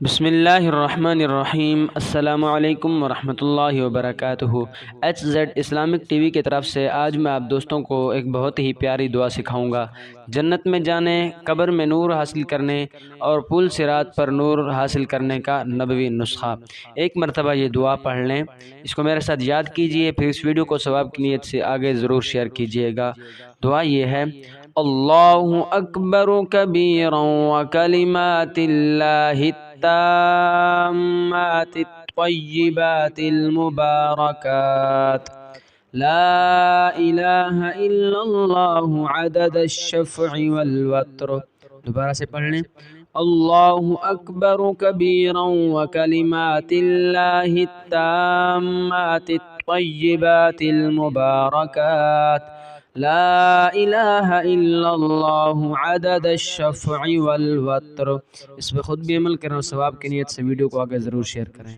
بسم اللہ الرحمن الرحیم۔ السلام علیکم ورحمۃ اللہ وبرکاتہ۔ H Z Islamic T V کی طرف سے آج میں آپ دوستوں کو ایک بہت ہی پیاری دعا سکھاؤں گا۔ جنت میں جانے، قبر میں نور حاصل کرنے اور پل صراط پر نور حاصل کرنے کا نبوی نسخہ۔ ایک مرتبہ یہ دعا پڑھ لیں، اس کو میرے ساتھ یاد کیجئے، پھر اس ویڈیو کو ثواب کی نیت سے آگے ضرور شیئر کیجئے گا۔ دعا یہ ہے: اللہ اکبر کبیرا وکلمات اللہ التامات الطیبات المبارکات، لا الہ الا اللہ عدد الشفع والوتر۔ دوبارہ سے پڑھ لیں: اللہ اکبر کبیرا وکلمات اللہ التامات الطیبات المبارکات، لا الہ الا اللہ عدد الشفع والوتر۔ اس پہ خود بھی عمل کریں اور ثواب کی نیت سے ویڈیو کو آگے ضرور شیئر کریں۔